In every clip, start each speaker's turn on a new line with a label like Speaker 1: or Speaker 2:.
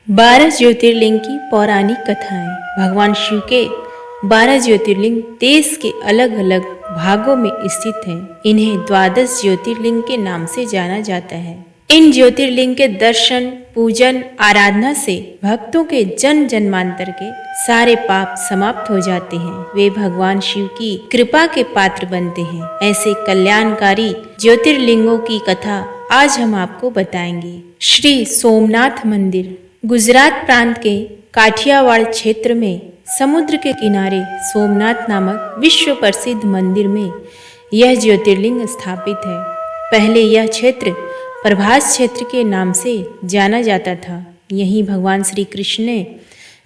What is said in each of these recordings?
Speaker 1: 12 ज्योतिर्लिंग की पौराणिक कथाएं। भगवान शिव के 12 ज्योतिर्लिंग देश के अलग अलग भागों में स्थित हैं। इन्हें द्वादश ज्योतिर्लिंग के नाम से जाना जाता है। इन ज्योतिर्लिंग के दर्शन, पूजन, आराधना से भक्तों के जन्म जन्मांतर के सारे पाप समाप्त हो जाते हैं। वे भगवान शिव की कृपा के पात्र बनते हैं। ऐसे कल्याणकारी ज्योतिर्लिंगों की कथा आज हम आपको बताएंगे। श्री सोमनाथ मंदिर गुजरात प्रांत के काठियावाड़ क्षेत्र में समुद्र के किनारे सोमनाथ नामक विश्व प्रसिद्ध मंदिर में यह ज्योतिर्लिंग स्थापित है। पहले यह क्षेत्र प्रभास क्षेत्र के नाम से जाना जाता था। यहीं भगवान श्री कृष्ण ने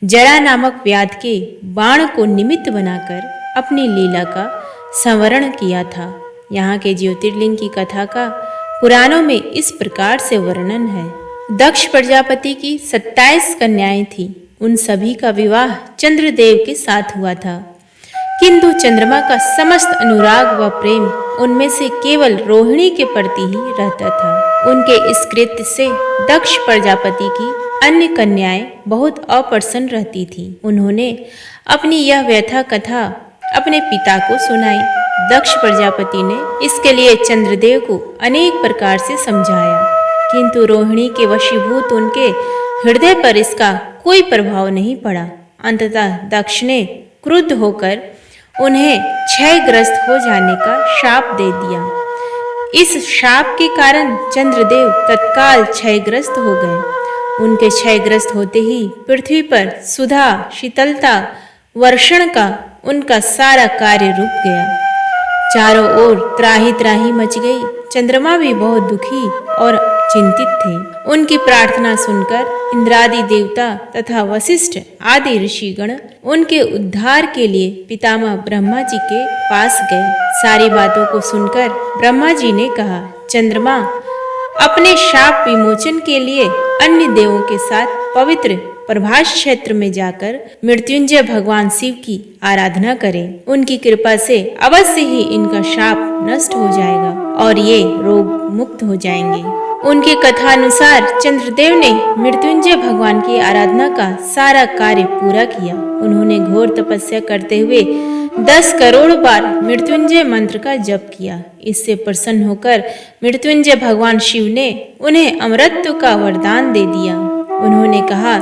Speaker 1: जरा नामक व्याध के बाण को निमित्त बनाकर अपनी लीला का संवरण किया था। यहाँ के ज्योतिर्लिंग की कथा का पुराणों में इस प्रकार से वर्णन है। दक्ष प्रजापति की 27 कन्याएं थीं। उन सभी का विवाह चंद्रदेव के साथ हुआ था, किंतु चंद्रमा का समस्त अनुराग व प्रेम उनमें से केवल रोहिणी के प्रति ही रहता था। उनके इस कृत्य से दक्ष प्रजापति की अन्य कन्याएं बहुत अप्रसन्न रहती थीं। उन्होंने अपनी यह व्यथा कथा अपने पिता को सुनाई। दक्ष प्रजापति ने इसके लिए चंद्रदेव को अनेक प्रकार से समझाया, किंतु रोहिणी के वशीभूत उनके हृदय पर इसका कोई प्रभाव नहीं पड़ा। अंततः दक्ष ने क्रुद्ध होकर उन्हें क्षयग्रस्त हो जाने का शाप दे दिया। इस शाप के कारण चंद्रदेव तत्काल क्षयग्रस्त हो गए। उनके क्षयग्रस्त होते ही पृथ्वी पर सुधा, शीतलता, वर्षण का उनका सारा कार्य रुक गया। चारों ओर त्राही त्राही मच गई। चंद्रमा भी बहुत दुखी और चिंतित थे। उनकी प्रार्थना सुनकर इंद्रादि देवता तथा वशिष्ठ आदि ऋषिगण उनके उद्धार के लिए पितामह ब्रह्मा जी के पास गए। सारी बातों को सुनकर ब्रह्मा जी ने कहा, चंद्रमा, अपने शाप विमोचन के लिए अन्य देवों के साथ पवित्र प्रभास क्षेत्र में जाकर मृत्युंजय भगवान शिव की आराधना करें। उनकी कृपा से अवश्य ही इनका शाप नष्ट हो जाएगा और ये रोग मुक्त हो जाएंगे। उनके कथा अनुसार चंद्रदेव ने मृत्युंजय भगवान की आराधना का सारा कार्य पूरा किया। उन्होंने घोर तपस्या करते हुए 10 करोड़ बार मृत्युंजय मंत्र का जप किया। इससे प्रसन्न होकर मृत्युंजय भगवान शिव ने उन्हें अमरत्व का वरदान दे दिया। उन्होंने कहा,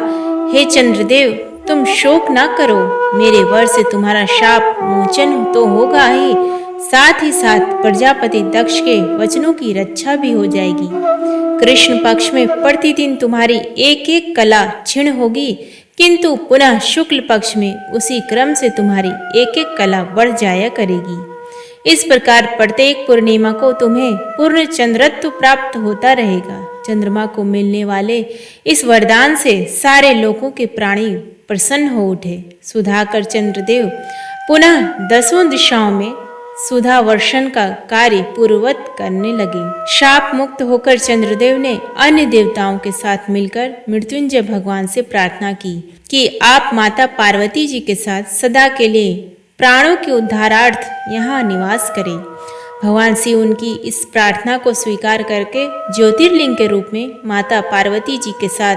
Speaker 1: हे चंद्रदेव, तुम शोक ना करो। मेरे वर से तुम्हारा शाप मोचन तो होगा ही, साथ ही साथ प्रजापति दक्ष के वचनों की रक्षा भी हो जाएगी। कृष्ण पक्ष में प्रतिदिन तुम्हारी एक एक कला क्षीण होगी, किंतु पुनः शुक्ल पक्ष में उसी क्रम से तुम्हारी एक एक कला बढ़ जाया करेगी। इस प्रकार प्रत्येक पूर्णिमा को तुम्हें पूर्ण चंद्रत्व प्राप्त होता रहेगा। चंद्रमा को मिलने वाले इस वरदान से सारे लोगों के प्राणी प्रसन्न हो उठे। सुधाकर चंद्रदेव पुनः 10 दिशाओं में सुधा वर्षण का कार्य पूर्ववत करने लगे। शाप मुक्त होकर चंद्रदेव ने अन्य देवताओं के साथ मिलकर मृत्युंजय भगवान से प्रार्थना की कि आप माता पार्वती जी के साथ सदा के लिए प्राणों के उद्धारार्थ यहाँ निवास करें। भगवान शिव उनकी इस प्रार्थना को स्वीकार करके ज्योतिर्लिंग के रूप में माता पार्वती जी के साथ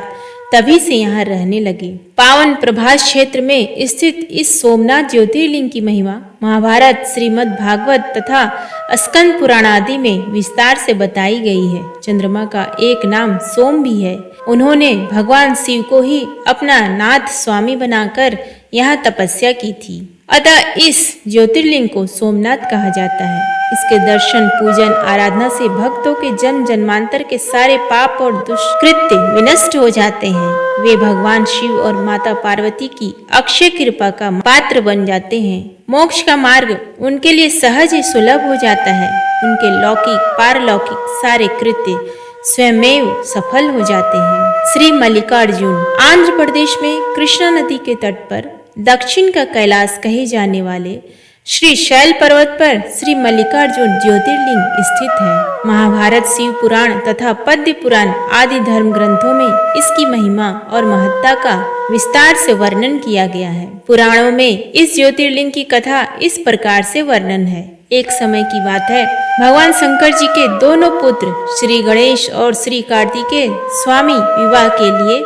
Speaker 1: तभी से यहाँ रहने लगे। पावन प्रभास क्षेत्र में स्थित इस सोमनाथ ज्योतिर्लिंग की महिमा महाभारत, श्रीमद् भागवत तथा स्कंद पुराण आदि में विस्तार से बताई गई है। चंद्रमा का एक नाम सोम भी है। उन्होंने भगवान शिव को ही अपना नाथ स्वामी बनाकर यहाँ तपस्या की थी। अतः इस ज्योतिर्लिंग को सोमनाथ कहा जाता है। इसके दर्शन, पूजन, आराधना से भक्तों के जन्म जन्मांतर के सारे पाप और दुष्कृत्य विनष्ट हो जाते हैं। वे भगवान शिव और माता पार्वती की अक्षय कृपा का पात्र बन जाते हैं। मोक्ष का मार्ग उनके लिए सहज ही सुलभ हो जाता है। उनके लौकिक पारलौकिक सारे कृत्य स्वयमेव सफल हो जाते हैं। श्री मल्लिकार्जुन आंध्र प्रदेश में कृष्णा नदी के तट पर दक्षिण का कैलाश कहे जाने वाले श्री शैल पर्वत पर श्री मल्लिकार्जुन ज्योतिर्लिंग स्थित है। महाभारत, शिव पुराण तथा पद्य पुराण आदि धर्म ग्रंथों में इसकी महिमा और महत्ता का विस्तार से वर्णन किया गया है। पुराणों में इस ज्योतिर्लिंग की कथा इस प्रकार से वर्णन है। एक समय की बात है, भगवान शंकर जी के दोनों पुत्र श्री गणेश और श्री कार्तिकेय स्वामी विवाह के लिए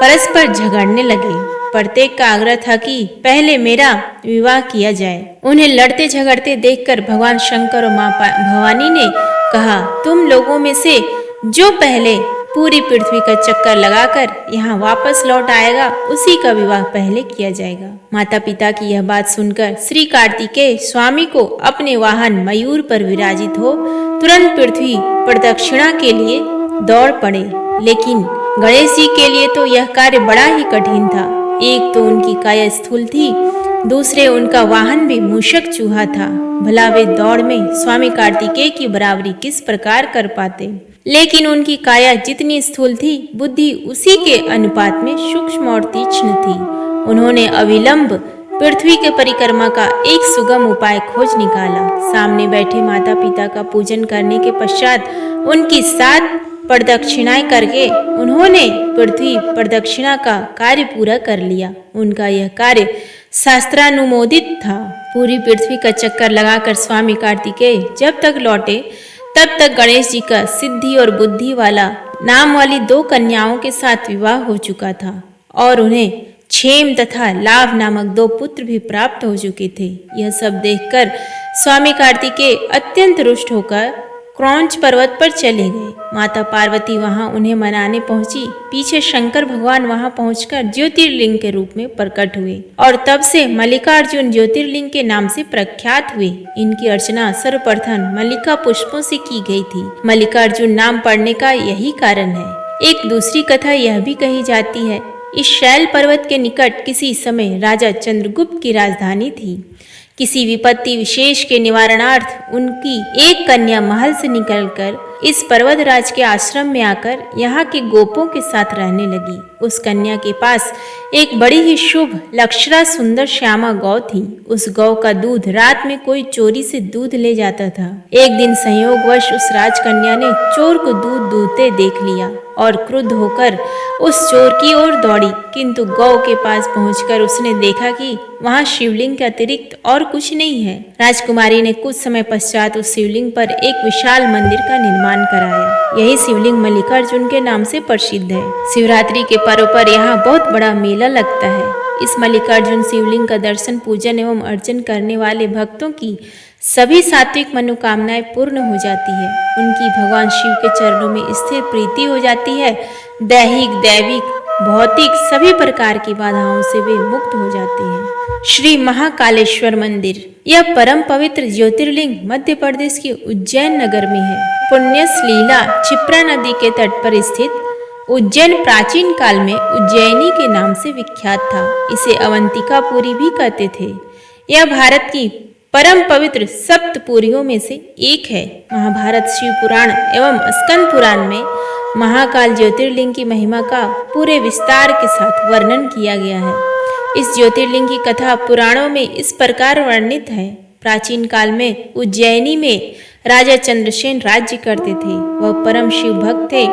Speaker 1: परस्पर झगड़ने लगे। प्रत्येक का आग्रह था कि पहले मेरा विवाह किया जाए। उन्हें लड़ते झगड़ते देखकर भगवान शंकर और माँ भवानी ने कहा, तुम लोगों में से जो पहले पूरी पृथ्वी का चक्कर लगाकर यहाँ वापस लौट आएगा, उसी का विवाह पहले किया जाएगा। माता पिता की यह बात सुनकर श्री कार्तिकेय स्वामी को अपने वाहन मयूर पर विराजित हो तुरंत पृथ्वी प्रदक्षिणा के लिए दौड़ पड़े। लेकिन गणेश जी के लिए तो यह कार्य बड़ा ही कठिन था। एक तो उनकी काया स्थूल थी, दूसरे उनका वाहन भी मूषक चूहा था। भला वे दौड़ में स्वामी कार्तिकेय की बराबरी किस प्रकार कर पाते। लेकिन उनकी काया जितनी स्थूल थी, बुद्धि उसी के अनुपात में सूक्ष्म और तीक्ष्ण थी। उन्होंने अविलंब पृथ्वी के परिक्रमा का एक सुगम उपाय खोज निकाला। सामने बैठे माता पिता का पूजन करने के पश्चात उनकी 7 प्रदक्षिणाएं करके उन्होंने पृथ्वी प्रदक्षिणा का कार्य पूरा कर लिया। उनका यह कार्य शास्त्रानुमोदित था। पूरी पृथ्वी का चक्कर लगाकर स्वामी कार्तिकेय जब तक लौटे तब तक गणेश जी का सिद्धि और बुद्धि वाला नाम वाली 2 कन्याओं के साथ विवाह हो चुका था और उन्हें क्षेम तथा लाभ नामक 2 पुत्र भी प्राप्त हो चुके थे। यह सब देखकर स्वामी कार्तिकेय अत्यंत रुष्ट होकर क्रौंच पर्वत पर चले गए। माता पार्वती वहां उन्हें मनाने पहुंची। पीछे शंकर भगवान वहां पहुंचकर ज्योतिर्लिंग के रूप में प्रकट हुए और तब से मल्लिकार्जुन ज्योतिर्लिंग के नाम से प्रख्यात हुए। इनकी अर्चना सर्वप्रथम मल्लिका पुष्पों से की गई थी। मल्लिकार्जुन नाम पड़ने का यही कारण है। एक दूसरी कथा यह भी कही जाती है, इस शैल पर्वत के निकट किसी समय राजा चंद्रगुप्त की राजधानी थी। किसी विपत्ति विशेष के निवारणार्थ उनकी एक कन्या महल से निकलकर इस पर्वतराज के आश्रम में आकर यहाँ के गोपों के साथ रहने लगी। उस कन्या के पास एक बड़ी ही शुभ लक्षणा सुंदर श्यामा गौ थी। उस गौ का दूध रात में कोई चोरी से दूध ले जाता था। एक दिन संयोगवश उस राजकन्या ने चोर को दूध दूहते देख लिया और क्रुद्ध होकर उस चोर की ओर दौड़ी, किंतु गौ के पास पहुंचकर उसने देखा कि वहां शिवलिंग के अतिरिक्त और कुछ नहीं है। राजकुमारी ने कुछ समय पश्चात उस शिवलिंग पर एक विशाल मंदिर का निर्माण कराया। यही शिवलिंग मल्लिकार्जुन के नाम से प्रसिद्ध है। शिवरात्रि के पर्व पर यहाँ बहुत बड़ा मेला लगता है। इस मल्लिकार्जुन शिवलिंग का दर्शन, पूजन एवं अर्चन करने वाले भक्तों की सभी सात्विक मनोकामनाएं पूर्ण हो जाती है। उनकी भगवान शिव के चरणों में स्थिर प्रीति हो जाती है। दैहिक, दैविक, भौतिक सभी प्रकार की बाधाओं से वे मुक्त हो जाते हैं। श्री महाकालेश्वर मंदिर, यह परम पवित्र ज्योतिर्लिंग मध्य प्रदेश के उज्जैन नगर में है। पुण्यसलीला क्षिप्रा नदी के तट पर स्थित उज्जैन प्राचीन काल में उज्जैनी के नाम से विख्यात था। इसे अवंतिकापुरी भी कहते थे। यह भारत की परम पवित्र सप्तपुरियों में से एक है। महाभारत, शिव पुराण एवं स्कंद पुराण में महाकाल ज्योतिर्लिंग की महिमा का पूरे विस्तार के साथ वर्णन किया गया है। इस ज्योतिर्लिंग की कथा पुराणों में इस प्रकार वर्णित है। प्राचीन काल में उज्जैनी में राजा चंद्रसेन राज्य करते थे। वह परम शिव भक्त थे।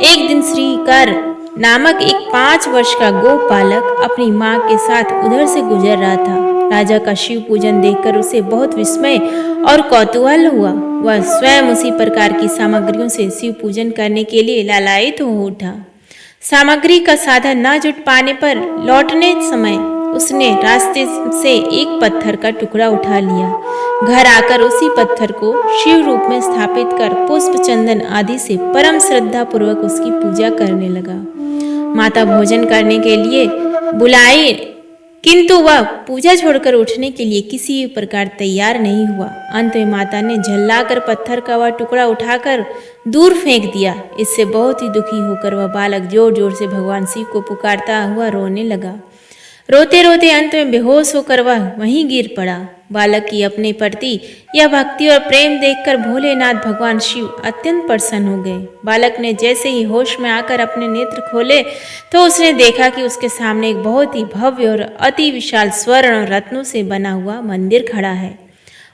Speaker 1: एक दिन श्रीकर नामक एक 5 वर्ष का गोपालक अपनी माँ के साथ उधर से गुजर रहा था। राजा का शिव पूजन देखकर उसे बहुत विस्मय और कौतूहल हुआ। वह स्वयं उसी प्रकार की सामग्रियों से शिव पूजन करने के लिए लालायित हो उठा। सामग्री का साधन न जुट पाने पर लौटने समय उसने रास्ते से एक पत्थर का टुकड़ा उठा लिया। घर आकर उसी पत्थर को शिव रूप में स्थापित कर पुष्प, चंदन आदि से परम श्रद्धा पूर्वक उसकी पूजा करने लगा। माता भोजन करने के लिए बुलाई, किंतु वह पूजा छोड़कर उठने के लिए किसी भी प्रकार तैयार नहीं हुआ। अंत में माता ने झल्लाकर पत्थर का वह टुकड़ा उठाकर दूर फेंक दिया। इससे बहुत ही दुखी होकर वह बालक जोर जोर से भगवान शिव को पुकारता हुआ रोने लगा। रोते रोते अंत में बेहोश होकर वह वहीं गिर पड़ा। बालक की अपने प्रति यह भक्ति और प्रेम देखकर भोलेनाथ भगवान शिव अत्यंत प्रसन्न हो गए। बालक ने जैसे ही होश में आकर अपने नेत्र खोले तो उसने देखा कि उसके सामने एक बहुत ही भव्य और अति विशाल स्वर्ण और रत्नों से बना हुआ मंदिर खड़ा है।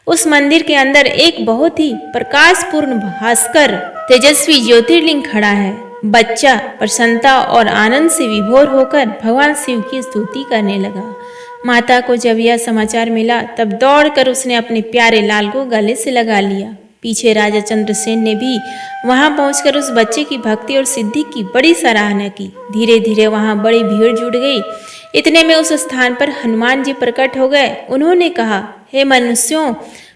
Speaker 1: उस मंदिर के अंदर एक बहुत ही प्रकाशपूर्ण भास्कर तेजस्वी ज्योतिर्लिंग खड़ा है। बच्चा प्रसन्नता और आनंद से विभोर होकर भगवान शिव की स्तुति करने लगा। माता को जब यह समाचार मिला तब दौड़कर उसने अपने प्यारे लाल को गले से लगा लिया। पीछे राजा चंद्रसेन ने भी वहां पहुंचकर उस बच्चे की भक्ति और सिद्धि की बड़ी सराहना की। धीरे धीरे वहां बड़ी भीड़ जुट गई। इतने में उस स्थान पर हनुमान जी प्रकट हो गए। उन्होंने कहा, हे मनुष्यों,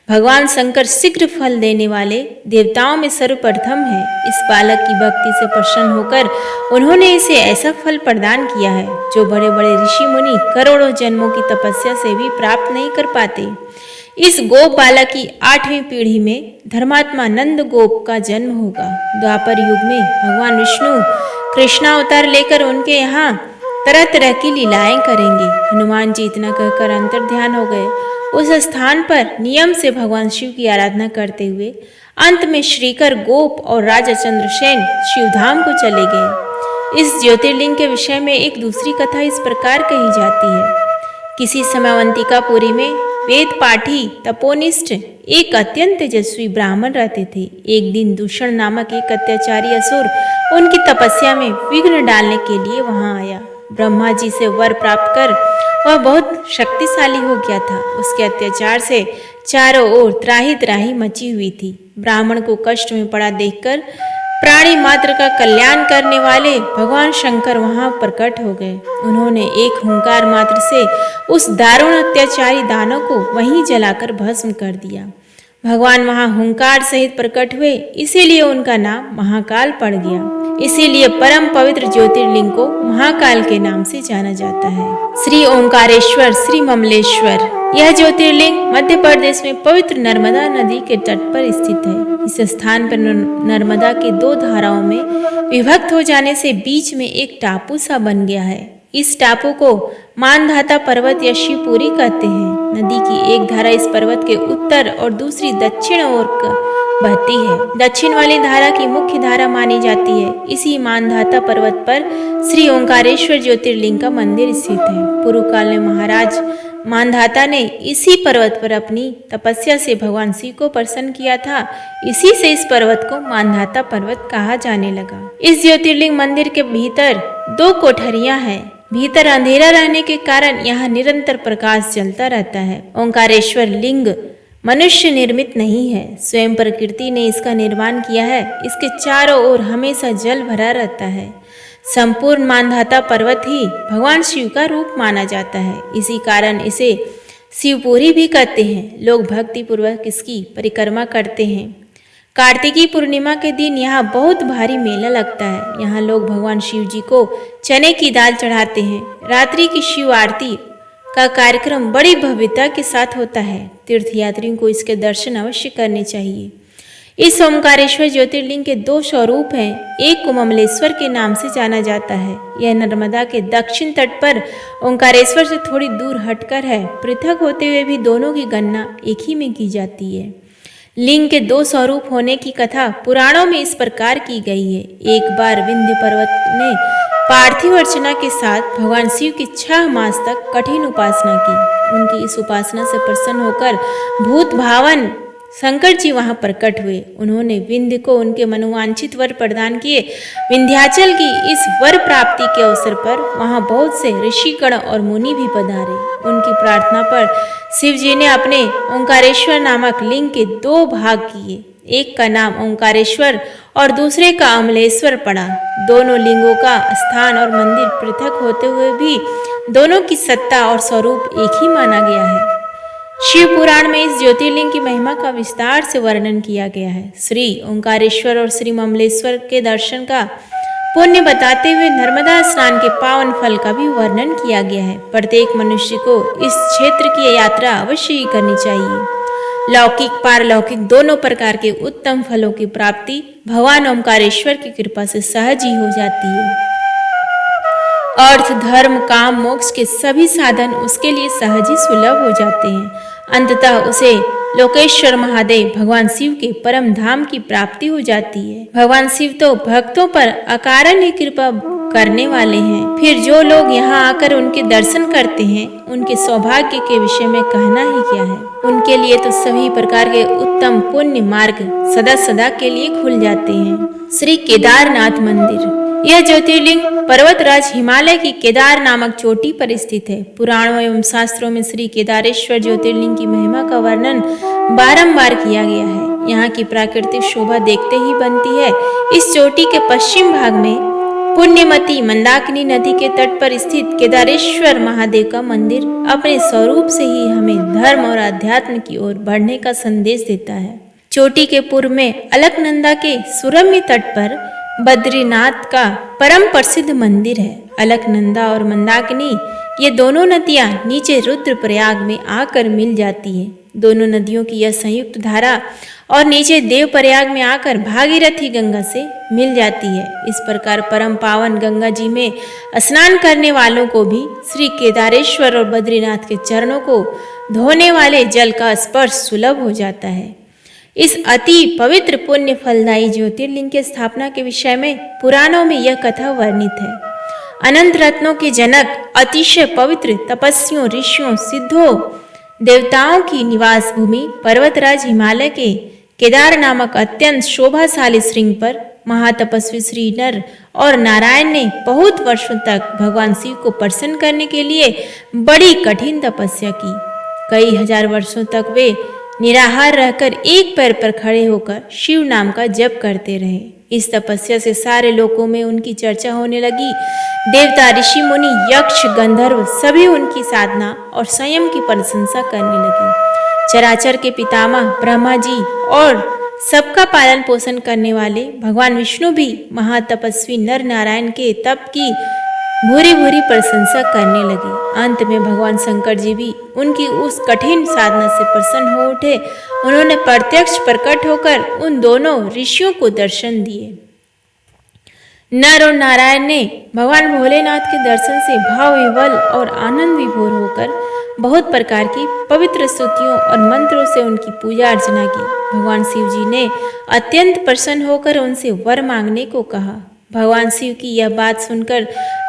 Speaker 1: भगवान शंकर शीघ्र फल देने वाले देवताओं में सर्वप्रथम है। इस बालक की भक्ति से प्रसन्न होकर उन्होंने इसे ऐसा फल प्रदान किया है जो बड़े बड़े ऋषि मुनि करोड़ों जन्मों की तपस्या से भी प्राप्त नहीं कर पाते। इस गोप बालक की 8वीं पीढ़ी में धर्मात्मा नंद गोप का जन्म होगा। द्वापर युग में भगवान विष्णु कृष्णावतार लेकर उनके यहाँ तरह तरह की लीलाएं करेंगे। हनुमान जी इतना कहकर अंतर ध्यान हो गए। उस स्थान पर नियम से भगवान शिव की आराधना करते हुए अंत में श्रीकर गोप और राजा चंद्रसेन शिवधाम को चले गए। इस ज्योतिर्लिंग के विषय में एक दूसरी कथा इस प्रकार कही जाती है। किसी समय अवंतिकापुरी में वेद पाठी तपोनिष्ठ एक अत्यंत तेजस्वी ब्राह्मण रहते थे। एक दिन दूषण नामक एक अत्याचारी असुर उनकी तपस्या में विघ्न डालने के लिए वहां आया। ब्रह्मा जी से वर प्राप्त कर वह बहुत शक्तिशाली हो गया था। उसके अत्याचार से चारों ओर त्राही त्राही मची हुई थी। ब्राह्मण को कष्ट में पड़ा देखकर प्राणी मात्र का कल्याण करने वाले भगवान शंकर वहां प्रकट हो गए। उन्होंने एक हुंकार मात्र से उस दारुण अत्याचारी दानव को वहीं जलाकर भस्म कर दिया। भगवान वहां हुंकार सहित प्रकट हुए, इसीलिए उनका नाम महाकाल पड़ गया। इसीलिए परम पवित्र ज्योतिर्लिंग को महाकाल के नाम से जाना जाता है। श्री ओंकारेश्वर श्री ममलेश्वर यह ज्योतिर्लिंग मध्य प्रदेश में पवित्र नर्मदा नदी के तट पर स्थित है। इस स्थान पर नर्मदा की 2 धाराओं में विभक्त हो जाने से बीच में एक टापू सा बन गया है। इस टापू को मानधाता पर्वत या शिवपुरी कहते हैं। नदी की एक धारा इस पर्वत के उत्तर और दूसरी दक्षिण ओर बहती है। दक्षिण वाली धारा की मुख्य धारा मानी जाती है। इसी मानधाता पर्वत पर श्री ओंकारेश्वर ज्योतिर्लिंग का मंदिर स्थित है। पूर्व काल में महाराज मानधाता ने इसी पर्वत पर अपनी तपस्या से भगवान शिव को प्रसन्न किया था। इसी से इस पर्वत को मानधाता पर्वत कहा जाने लगा। इस ज्योतिर्लिंग मंदिर के भीतर 2 कोठरियां हैं। भीतर अंधेरा रहने के कारण यहाँ निरंतर प्रकाश जलता रहता है। ओंकारेश्वर लिंग मनुष्य निर्मित नहीं है, स्वयं प्रकृति ने इसका निर्माण किया है। इसके चारों ओर हमेशा जल भरा रहता है। संपूर्ण मानधाता पर्वत ही भगवान शिव का रूप माना जाता है। इसी कारण इसे शिवपुरी भी कहते हैं। लोग भक्ति पूर्वक इसकी परिक्रमा करते हैं। कार्तिकी पूर्णिमा के दिन यहाँ बहुत भारी मेला लगता है। यहाँ लोग भगवान शिव जी को चने की दाल चढ़ाते हैं। रात्रि की शिव आरती का कार्यक्रम बड़ी भव्यता के साथ होता है। तीर्थयात्रियों को इसके दर्शन अवश्य करने चाहिए। इस ओंकारेश्वर ज्योतिर्लिंग के 2 स्वरूप हैं। एक को ममलेश्वर के नाम से जाना जाता है। यह नर्मदा के दक्षिण तट पर ओंकारेश्वर से थोड़ी दूर हटकर है। पृथक होते हुए भी दोनों की गणना एक ही में की जाती है। लिंग के 2 स्वरूप होने की कथा पुराणों में इस प्रकार की गई है। एक बार विंध्य पर्वत ने पार्थिव अर्चना के साथ भगवान शिव की 6 मास तक कठिन उपासना की। उनकी इस उपासना से प्रसन्न होकर भूत भावन शंकर जी वहां प्रकट हुए। उन्होंने विंध्य को उनके मनोवांछित वर प्रदान किए। विंध्याचल की इस वर प्राप्ति के अवसर पर वहां बहुत से ऋषिगण और मुनि भी पधारे। उनकी प्रार्थना पर शिव जी ने अपने ओंकारेश्वर नामक लिंग के 2 भाग किए। एक का नाम ओंकारेश्वर और दूसरे का अमलेश्वर पड़ा। दोनों लिंगों का स्थान और मंदिर पृथक होते हुए भी दोनों की सत्ता और स्वरूप एक ही माना गया है। शिव पुराण में इस ज्योतिर्लिंग की महिमा का विस्तार से वर्णन किया गया है। श्री ओंकारेश्वर और श्री ममलेश्वर के दर्शन का पुण्य बताते हुए नर्मदा स्नान के पावन फल का भी वर्णन किया गया है। प्रत्येक मनुष्य को इस क्षेत्र की यात्रा अवश्य ही करनी चाहिए। लौकिक पारलौकिक दोनों प्रकार के उत्तम फलों की प्राप्ति भगवान ओंकारेश्वर की कृपा से सहज ही हो जाती है। अर्थ धर्म काम मोक्ष के सभी साधन उसके लिए सहज ही सुलभ हो जाते हैं। अंततः उसे लोकेश्वर महादेव भगवान शिव के परम धाम की प्राप्ति हो जाती है। भगवान शिव तो भक्तों पर अकारण ही कृपा करने वाले हैं। फिर जो लोग यहाँ आकर उनके दर्शन करते हैं, उनके सौभाग्य के विषय में कहना ही क्या है। उनके लिए तो सभी प्रकार के उत्तम पुण्य मार्ग सदा सदा के लिए खुल जाते हैं। श्री केदारनाथ मंदिर। यह ज्योतिर्लिंग पर्वतराज हिमालय की केदार नामक चोटी पर स्थित है। पुराणों एवं शास्त्रों में श्री केदारेश्वर ज्योतिर्लिंग की महिमा का वर्णन बारंबार किया गया है। यहाँ की प्राकृतिक शोभा देखते ही बनती है। इस चोटी के पश्चिम भाग में पुण्यमती मंदाकिनी नदी के तट पर स्थित केदारेश्वर महादेव का मंदिर अपने स्वरूप से ही हमें धर्म और अध्यात्म की ओर बढ़ने का संदेश देता है। चोटी के पूर्व में अलकनंदा के सुरम्य तट पर बद्रीनाथ का परम प्रसिद्ध मंदिर है। अलकनंदा और मंदाकिनी ये दोनों नदियां नीचे रुद्रप्रयाग में आकर मिल जाती हैं। दोनों नदियों की यह संयुक्त धारा और नीचे देवप्रयाग में आकर भागीरथी गंगा से मिल जाती है। इस प्रकार परम पावन गंगा जी में स्नान करने वालों को भी श्री केदारेश्वर और बद्रीनाथ के चरणों को धोने वाले जल का स्पर्श सुलभ हो जाता है। इस अति पवित्र पुण्य फलदायी ज्योतिर्लिंग की स्थापना के विषय में पुराणों में यह कथा वर्णित है। अनंत रत्नों के जनक अतिशय पवित्र तपस्वियों, ऋषियों, सिद्धों, देवताओं की निवास भूमि पर्वतराज हिमालय के केदार नामक अत्यंत शोभाशाली श्रृंग पर महातपस्वी श्री नर और नारायण ने बहुत वर्षों तक भगवान शिव को प्रसन्न करने के लिए बड़ी कठिन तपस्या की। कई हजार वर्षों तक वे निराहार रहकर एक पैर पर खड़े होकर शिव नाम का जप करते रहे। इस तपस्या से सारे लोकों में उनकी चर्चा होने लगी। देवता, ऋषि, मुनि, यक्ष, गंधर्व सभी उनकी साधना और संयम की प्रशंसा करने लगे। चराचर के पितामह ब्रह्मा जी और सबका पालन पोषण करने वाले भगवान विष्णु भी महातपस्वी नर नारायण के तप की भूरी भूरी प्रशंसा करने लगे। अंत में भगवान शंकर जी भी उनकी उस कठिन साधना से प्रसन्न हो उठे। उन्होंने प्रत्यक्ष प्रकट होकर उन दोनों ऋषियों को दर्शन दिए। नर और नारायण ने भगवान भोलेनाथ के दर्शन से भाव विह्वल और आनंद विभोर होकर बहुत प्रकार की पवित्र स्तुतियों और मंत्रों से उनकी पूजा अर्चना की। भगवान शिव जी ने अत्यंत प्रसन्न होकर उनसे वर मांगने को कहा। भगवान शिव की यह बात सुनकर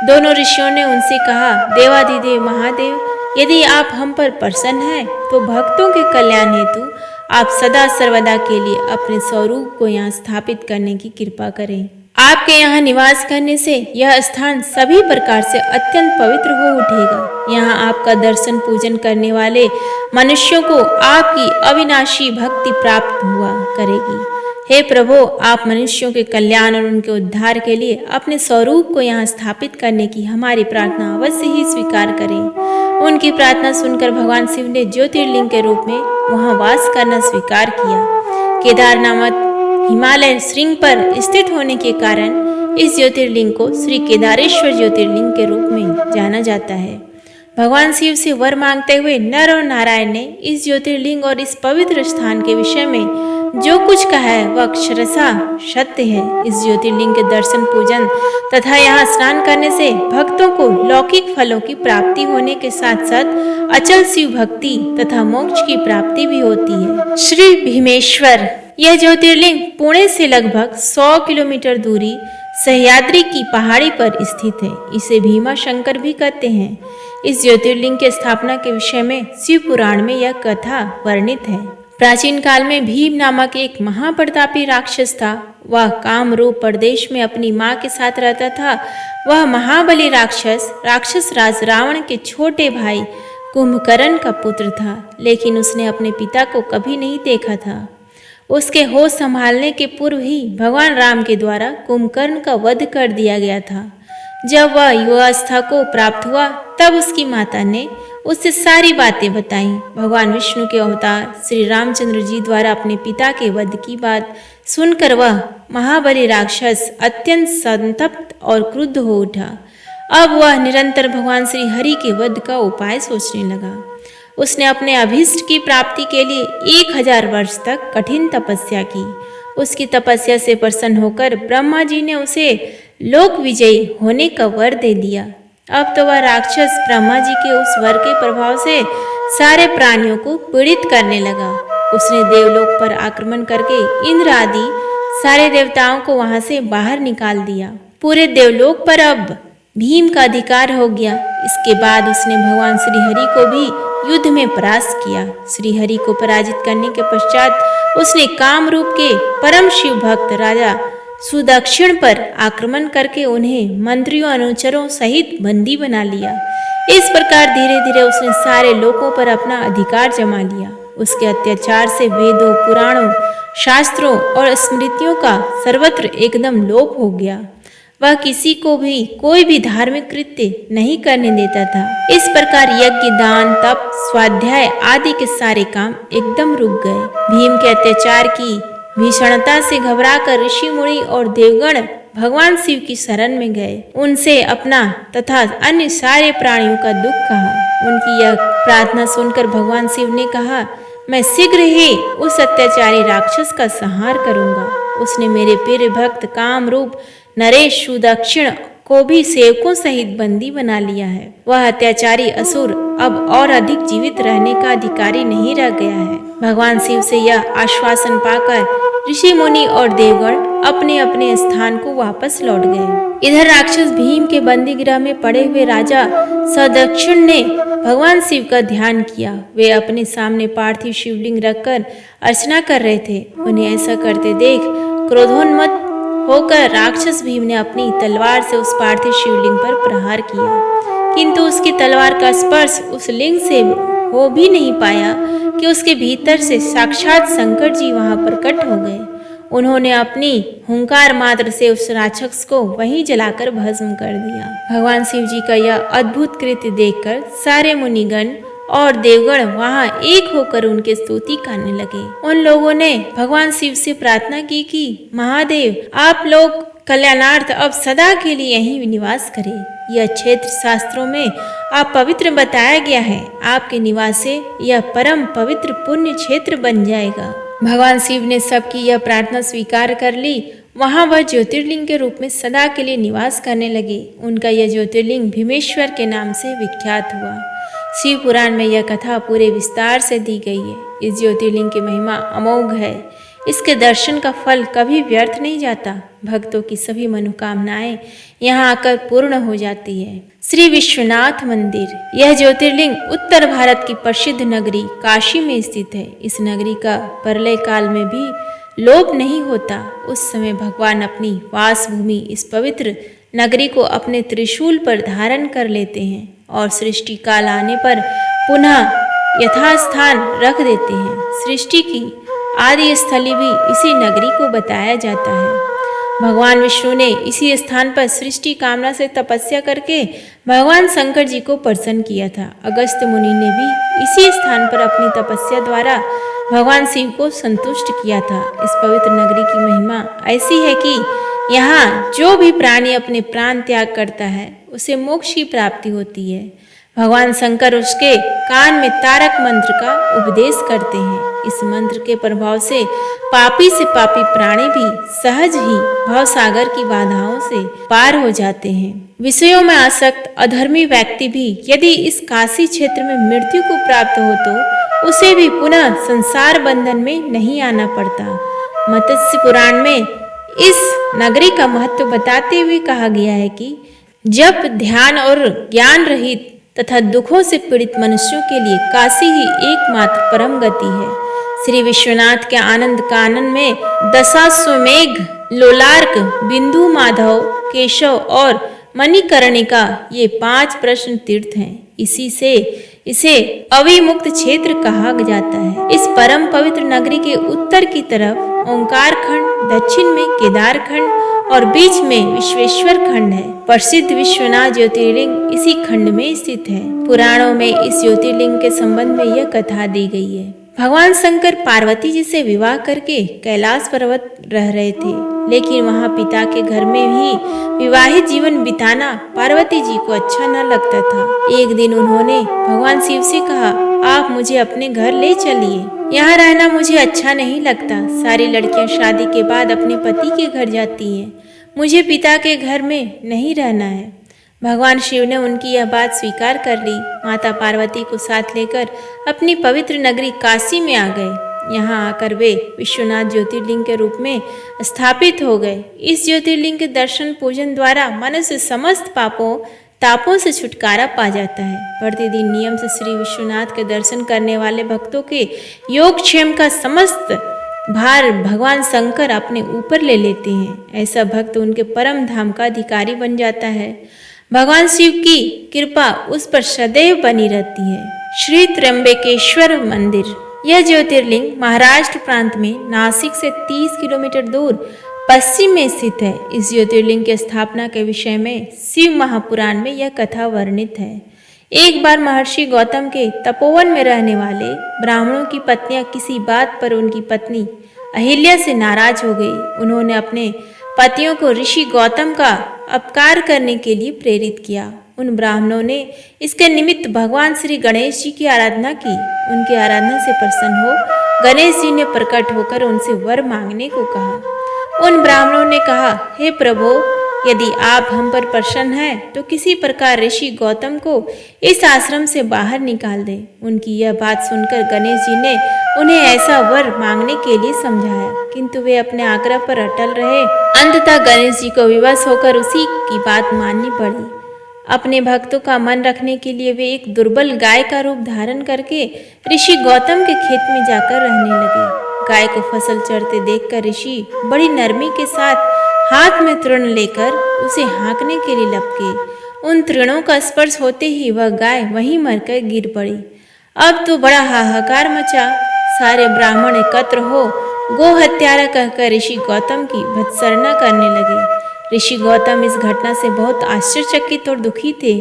Speaker 1: दोनों ऋषियों ने उनसे कहा, देवाधिदेव महादेव, यदि आप हम पर प्रसन्न हैं तो भक्तों के कल्याण हेतु आप सदा सर्वदा के लिए अपने स्वरूप को यहाँ स्थापित करने की कृपा करें। आपके यहाँ निवास करने से यह स्थान सभी प्रकार से अत्यंत पवित्र हो उठेगा। यहाँ आपका दर्शन पूजन करने वाले मनुष्यों को आपकी अविनाशी भक्ति प्राप्त हुआ करेगी। हे प्रभु, आप मनुष्यों के कल्याण और उनके उद्धार के लिए अपने स्वरूप को यहाँ स्थापित करने की हमारी प्रार्थना अवश्य ही स्वीकार करें। उनकी प्रार्थना सुनकर भगवान शिव ने ज्योतिर्लिंग के रूप में वहाँ वास करना स्वीकार किया। केदार नामक हिमालय श्रृंग पर स्थित होने के कारण इस ज्योतिर्लिंग को श्री केदारेश्वर ज्योतिर्लिंग के रूप में जाना जाता है। भगवान शिव से वर मांगते हुए नर और नारायण ने इस ज्योतिर्लिंग और इस पवित्र स्थान के विषय में जो कुछ कहा है वह अक्षरशः सत्य है। इस ज्योतिर्लिंग के दर्शन पूजन तथा यहाँ स्नान करने से भक्तों को लौकिक फलों की प्राप्ति होने के साथ साथ अचल शिव भक्ति तथा मोक्ष की प्राप्ति भी होती है। श्री भीमेश्वर, यह ज्योतिर्लिंग पुणे से लगभग 100 किलोमीटर दूरी सह्याद्री की पहाड़ी पर स्थित है। इसे भीमा शंकर भी कहते हैं। इस ज्योतिर्लिंग की स्थापना के विषय में शिव पुराण में यह कथा वर्णित है। प्राचीन काल में भीम नामक एक महाप्रतापी राक्षस था। वह कामरूप प्रदेश में अपनी माँ के साथ रहता था। वह महाबली राक्षस राज रावण के छोटे भाई कुंभकर्ण का पुत्र था, लेकिन उसने अपने पिता को कभी नहीं देखा था। उसके होश संभालने के पूर्व ही भगवान राम के द्वारा कुंभकर्ण का वध कर दिया गया था। जब वह युवावस्था को प्राप्त हुआ तब उसकी माता ने उससे सारी बातें बताई। भगवान विष्णु के अवतार श्री रामचंद्र जी द्वारा अपने पिता के वध की बात सुनकर वह महाबली राक्षस अत्यंत संतप्त और क्रुद्ध हो उठा। अब वह निरंतर भगवान श्री हरि के वध का उपाय सोचने लगा। उसने अपने अभीष्ट की प्राप्ति के लिए 1000 वर्ष तक कठिन तपस्या की। उसकी तपस्या से प्रसन्न होकर ब्रह्मा जी ने उसे लोक विजयी होने का वर दे दिया। अब तो वह राक्षस ब्रह्मा जी के उस वर के प्रभाव से सारे प्राणियों को पीड़ित करने लगा। उसने देवलोक पर आक्रमण करके इंद्र आदि सारे देवताओं को वहां से बाहर निकाल दिया। पूरे देवलोक पर अब भीम का अधिकार हो गया। इसके बाद उसने भगवान श्री हरि को भी युद्ध में परास्त किया। श्री हरि को पराजित करने के पश्चात उसने कामरूप के परम शिव भक्त राजा सुदक्षिण पर आक्रमण करके उन्हें मंत्रियों अनुचरों सहित बंदी बना लिया। इस प्रकार धीरे धीरे उसने सारे लोकों पर अपना अधिकार जमा लिया। उसके अत्याचार से वेदों, पुराणों, शास्त्रों और स्मृतियों का सर्वत्र एकदम लोप हो गया। वह किसी को भी कोई भी धार्मिक कृत्य नहीं करने देता था। इस प्रकार यज्ञ, दान, तप, स्वाध्याय आदि के सारे काम एकदम रुक गए। भीम के अत्याचार की भीषणता से घबराकर ऋषि मुनि और देवगण भगवान शिव की शरण में गए। उनसे अपना तथा अन्य सारे प्राणियों का दुख कहा। उनकी यह प्रार्थना सुनकर भगवान शिव ने कहा, मैं शीघ्र ही उस अत्याचारी राक्षस का संहार करूंगा। उसने मेरे प्रिय भक्त काम रूप नरेश सुदक्षिण को भी सेवकों सहित बंदी बना लिया है। वह अत्याचारी असुर अब और अधिक जीवित रहने का अधिकारी नहीं रह गया है। भगवान शिव से यह आश्वासन पाकर ऋषि मुनि और देवगण अपने अपने स्थान को वापस लौट गए। इधर राक्षस भीम के बंदी गृह में पड़े हुए राजा सुदक्षिण ने भगवान शिव का ध्यान किया। वे अपने सामने पार्थिव शिवलिंग रखकर अर्चना कर रहे थे। उन्हें ऐसा करते देख क्रोधोन्मत्त होकर राक्षस भीम ने अपनी तलवार से उस पार्थिव शिवलिंग पर प्रहार किया, किंतु उसकी तलवार का स्पर्श उस लिंग से हो भी नहीं पाया कि उसके भीतर से साक्षात शंकर जी वहां प्रकट हो गए। उन्होंने अपनी हुंकार मात्र से उस राक्षस को वहीं जलाकर भस्म कर दिया। भगवान शिव जी का यह अद्भुत कृत्य देखकर सारे मुनिगण और देवगण वहां एक होकर उनके स्तुति करने लगे। उन लोगों ने भगवान शिव से प्रार्थना की कि महादेव, आप लोग कल्याणार्थ अब सदा के लिए यहीं निवास करें। यह क्षेत्र शास्त्रों में आप पवित्र बताया गया है। आपके निवास से यह परम पवित्र पुण्य क्षेत्र बन जाएगा। भगवान शिव ने सबकी यह प्रार्थना स्वीकार कर ली। वहां वह ज्योतिर्लिंग के रूप में सदा के लिए निवास करने लगे। उनका यह ज्योतिर्लिंग भीमेश्वर के नाम से विख्यात हुआ। शिव पुराण में यह कथा पूरे विस्तार से दी गई है। इस ज्योतिर्लिंग की महिमा अमोघ है। इसके दर्शन का फल कभी व्यर्थ नहीं जाता। भक्तों की सभी मनोकामनाएं यहाँ आकर पूर्ण हो जाती है। श्री विश्वनाथ मंदिर, यह ज्योतिर्लिंग उत्तर भारत की प्रसिद्ध नगरी काशी में स्थित है। इस नगरी का प्रलय काल में भी लोप नहीं होता। उस समय भगवान अपनी वास भूमि इस पवित्र नगरी को अपने त्रिशूल पर धारण कर लेते हैं और सृष्टि काल आने पर पुनः यथास्थान रख देते हैं। सृष्टि की आदि स्थली भी इसी नगरी को बताया जाता है। भगवान विष्णु ने इसी स्थान पर सृष्टि कामना से तपस्या करके भगवान शंकर जी को प्रसन्न किया था। अगस्त्य मुनि ने भी इसी स्थान पर अपनी तपस्या द्वारा भगवान शिव को संतुष्ट किया था। इस पवित्र नगरी की महिमा ऐसी है कि यहाँ जो भी प्राणी अपने प्राण त्याग करता है उसे मोक्ष की प्राप्ति होती है। भगवान शंकर उसके कान में तारक मंत्र का उपदेश करते हैं। इस मंत्र के प्रभाव से पापी से पापी प्राणी भी सहज ही भवसागर की बाधाओं से पार हो जाते हैं। विषयों में आसक्त अधर्मी व्यक्ति भी यदि इस काशी क्षेत्र में मृत्यु को प्राप्त हो तो उसे भी पुनः संसार बंधन में नहीं आना पड़ता। मत्स्य पुराण में इस नगरी का महत्व बताते हुए कहा गया है कि जब ध्यान और ज्ञान रहित तथा दुखों से पीड़ित मनुष्यों के लिए काशी ही एकमात्र परम गति है। श्री विश्वनाथ के आनंद कानन में दशाश्वमेघ, लोलार्क, बिंदु, माधव, केशव और मणिकर्णिका ये 5 प्रश्न तीर्थ हैं। इसी से इसे अविमुक्त क्षेत्र कहा जाता है। इस परम पवित्र नगरी के उत्तर की तरफ ओंकार खंड, दक्षिण में केदार खंड और बीच में विश्वेश्वर खंड है। प्रसिद्ध विश्वनाथ ज्योतिर्लिंग इसी खंड में स्थित है। पुराणों में इस ज्योतिर्लिंग के संबंध में यह कथा दी गई है। भगवान शंकर पार्वती जी से विवाह करके कैलाश पर्वत रह रहे थे, लेकिन वहां पिता के घर में ही विवाहित जीवन बिताना पार्वती जी को अच्छा न लगता था। एक दिन उन्होंने भगवान शिव से कहा, आप मुझे अपने घर ले चलिए, यहाँ रहना मुझे अच्छा नहीं लगता। सारी लड़कियां शादी के बाद अपने पति के घर जाती हैं, मुझे पिता के घर में नहीं रहना है। भगवान शिव ने उनकी यह बात स्वीकार कर ली। माता पार्वती को साथ लेकर अपनी पवित्र नगरी काशी में आ गए। यहाँ आकर वे विश्वनाथ ज्योतिर्लिंग के रूप में स्थापित हो गए। इस ज्योतिर्लिंग के दर्शन पूजन द्वारा मनुष्य समस्त तापों से छुटकारा पा जाता है। प्रतिदिन नियम से श्री विश्वनाथ के दर्शन करने वाले भक्तों के योगक्षेम का समस्त भार भगवान शंकर अपने ऊपर ले लेते हैं। ऐसा भक्त उनके परम धाम का अधिकारी बन जाता है। भगवान शिव की कृपा उस पर सदैव बनी रहती है। श्री त्र्यंबकेश्वर मंदिर, यह ज्योतिर्लिंग महाराष्ट्र प्रांत में नासिक से 30 किलोमीटर दूर पश्चिम में स्थित है। इस ज्योतिर्लिंग की स्थापना के विषय में शिव महापुराण में यह कथा वर्णित है। एक बार महर्षि गौतम के तपोवन में रहने वाले ब्राह्मणों की पत्नियां किसी बात पर उनकी पत्नी अहिल्या से नाराज हो गई। उन्होंने अपने पतियों को ऋषि गौतम का अपकार करने के लिए प्रेरित किया। उन ब्राह्मणों ने इसके निमित्त भगवान श्री गणेश जी की आराधना की। उनकी आराधना से प्रसन्न हो गणेश जी ने प्रकट होकर उनसे वर मांगने को कहा। उन ब्राह्मणों ने कहा, हे प्रभु, यदि आप हम पर प्रसन्न हैं तो किसी प्रकार ऋषि गौतम को इस आश्रम से बाहर निकाल दें। उनकी यह बात सुनकर गणेश जी ने उन्हें ऐसा वर मांगने के लिए समझाया, किंतु वे अपने आग्रह पर अटल रहे। अंततः गणेश जी को विवश होकर उसी की बात माननी पड़ी। अपने भक्तों का मन रखने के लिए वे एक दुर्बल गाय का रूप धारण करके ऋषि गौतम के खेत में जाकर रहने लगे। गाय को फसल चरते देखकर ऋषि बड़ी नरमी के साथ हाथ में तृण लेकर उसे हाँकने के लिए लपके। उन तृणों का स्पर्श होते ही वह गाय वहीं मरकर गिर पड़ी। अब तो बड़ा हाहाकार मचा। सारे ब्राह्मण एकत्र हो गो हत्यारा कहकर ऋषि गौतम की भत्सना करने लगे। ऋषि गौतम इस घटना से बहुत आश्चर्यचकित और दुखी थे।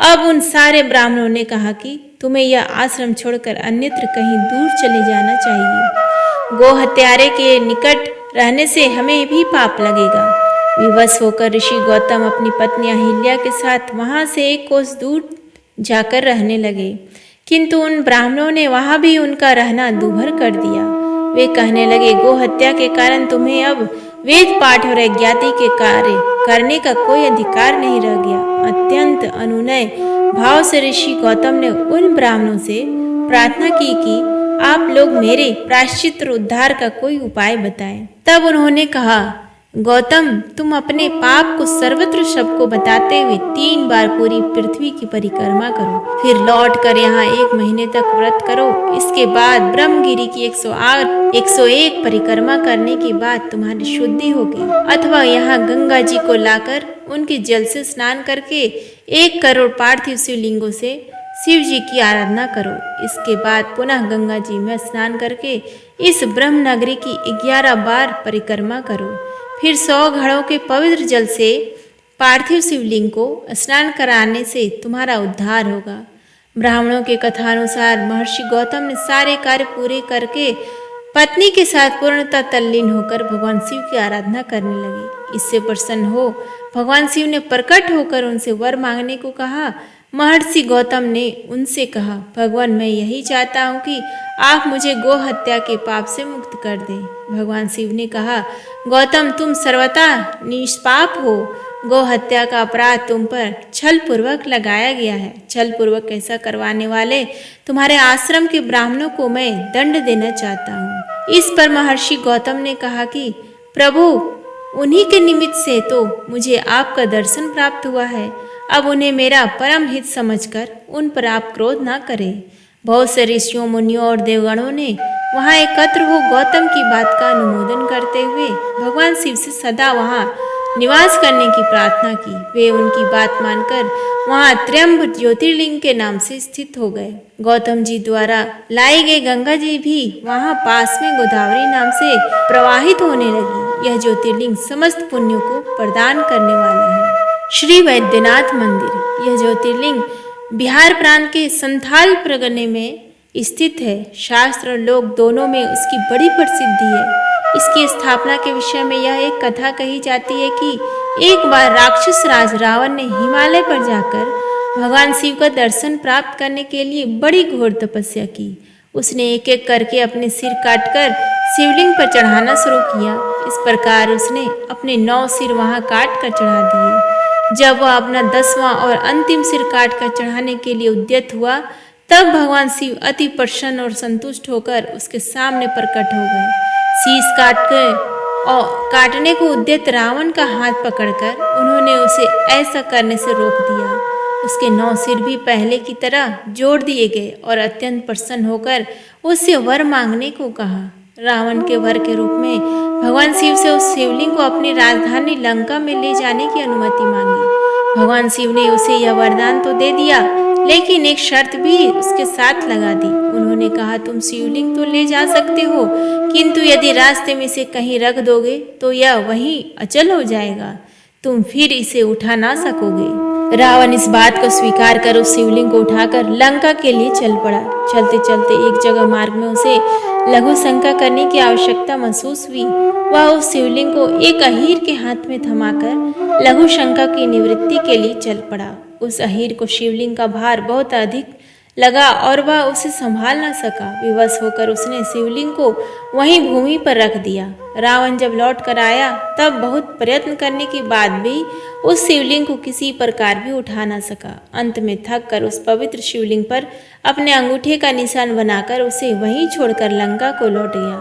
Speaker 1: अब उन सारे ब्राह्मणों ने कहा कि तुम्हें यह आश्रम छोड़कर अन्यत्र कहीं दूर चले जाना चाहिए। गो हत्यारे के निकट रहने से हमें भी पाप लगेगा। विवश होकर ऋषि गौतम अपनी पत्नी अहिल्या के साथ वहां से एक कोस दूर जाकर रहने लगे, किंतु उन ब्राह्मणों ने वहां भी उनका रहना दूभर कर दिया। वे कहने लगे, गो हत्या के कारण तुम्हें अब वेद पाठ और अज्ञाति के कार्य करने का कोई अधिकार नहीं रह गया। अत्यंत अनुनय भाव से ऋषि गौतम ने उन ब्राह्मणों से प्रार्थना की कि आप लोग मेरे प्रायश्चित उद्धार का कोई उपाय बताएं। तब उन्होंने कहा, गौतम, तुम अपने पाप को सर्वत्र सबको बताते हुए 3 बार पूरी पृथ्वी की परिक्रमा करो, फिर लौट कर यहाँ 1 महीने तक व्रत करो। इसके बाद ब्रह्मगिरी की 101 परिक्रमा करने के बाद तुम्हारी शुद्धि होगी। अथवा यहाँ गंगा जी को लाकर उनके जल से स्नान करके 1 करोड़ पार्थिव शिवलिंगों से शिव जी की आराधना करो। इसके बाद पुनः गंगा जी में स्नान करके इस ब्रह्म नगरी की 11 बार परिक्रमा करो। फिर 100 घड़ों के पवित्र जल से पार्थिव शिवलिंग को स्नान कराने से तुम्हारा उद्धार होगा। ब्राह्मणों के कथानुसार महर्षि गौतम ने सारे कार्य पूरे करके पत्नी के साथ पूर्णतः तल्लीन होकर भगवान शिव की आराधना करने लगे। इससे प्रसन्न हो भगवान शिव ने प्रकट होकर उनसे वर मांगने को कहा। महर्षि गौतम ने उनसे कहा, भगवान, मैं यही चाहता हूँ कि आप मुझे गो हत्या के पाप से मुक्त कर दें। भगवान शिव ने कहा, गौतम, तुम सर्वथा निष्पाप हो। गो हत्या का अपराध तुम पर छल पूर्वक लगाया गया है। छल पूर्वक ऐसा करवाने वाले तुम्हारे आश्रम के ब्राह्मणों को मैं दंड देना चाहता हूँ। इस पर महर्षि गौतम ने कहा कि प्रभु, उन्हीं के निमित्त से तो मुझे आपका दर्शन प्राप्त हुआ है। अब उन्हें मेरा परम हित समझकर उन पर आप क्रोध ना करें। बहुत से ऋषियों, मुनियों और देवगणों ने वहां एकत्र हो गौतम की बात का अनुमोदन करते हुए भगवान शिव से सदा वहां निवास करने की प्रार्थना की। वे उनकी बात मानकर वहां त्र्यंब ज्योतिर्लिंग के नाम से स्थित हो गए। गौतम जी द्वारा लाई गई गंगा जी भी वहां पास में गोदावरी नाम से प्रवाहित होने लगी। यह ज्योतिर्लिंग समस्त पुण्यों को प्रदान करने वाला है। श्री वैद्यनाथ मंदिर। यह ज्योतिर्लिंग बिहार प्रांत के संथाल परगने में स्थित है। शास्त्र और लोक दोनों में उसकी बड़ी प्रसिद्धि है। इसकी स्थापना के विषय में यह एक कथा कही जाती है कि एक बार राक्षस राज रावण ने हिमालय पर जाकर भगवान शिव का दर्शन प्राप्त करने के लिए बड़ी घोर तपस्या की। उसने एक एक करके अपने सिर काटकर शिवलिंग पर चढ़ाना शुरू किया। इस प्रकार उसने अपने 9 सिर वहां काट कर चढ़ा दिए। जब वह अपना 10वां और अंतिम सिर काट कर चढ़ाने के लिए उद्यत हुआ, तब भगवान शिव अति प्रसन्न और संतुष्ट होकर उसके सामने प्रकट हो गए। शीश काटने को उद्यत रावण का हाथ पकड़कर उन्होंने उसे ऐसा करने से रोक दिया। उसके 9 सिर भी पहले की तरह जोड़ दिए गए और अत्यंत प्रसन्न होकर उससे वर मांगने को कहा। रावण के वर के रूप में भगवान शिव से उस शिवलिंग को अपनी राजधानी लंका में ले जाने की अनुमति मांगी। भगवान शिव ने उसे यह वरदान तो दे दिया लेकिन एक शर्त भी उसके साथ लगा दी। उन्होंने कहा, तुम शिवलिंग तो ले जा सकते हो, किंतु यदि रास्ते में से कहीं रख दोगे तो यह वहीं अचल हो जाएगा, तुम फिर इसे उठा ना सकोगे। रावण इस बात को स्वीकार कर उस शिवलिंग को उठाकर लंका के लिए चल पड़ा। चलते चलते एक जगह मार्ग में उसे लघु शंका करने की आवश्यकता महसूस हुई। वह उस शिवलिंग को एक अहीर के हाथ में थमाकर लघु शंका की निवृत्ति के लिए चल पड़ा। उस अहीर को शिवलिंग का भार बहुत अधिक लगा और वह उसे संभाल न सका। विवश होकर उसने शिवलिंग को वहीं भूमि पर रख दिया। रावण जब लौट कर आया तब बहुत प्रयत्न करने के बाद भी उस शिवलिंग को किसी प्रकार भी उठा न सका। अंत में थक कर उस पवित्र शिवलिंग पर अपने अंगूठे का निशान बनाकर उसे वहीं छोड़कर लंका को लौट गया।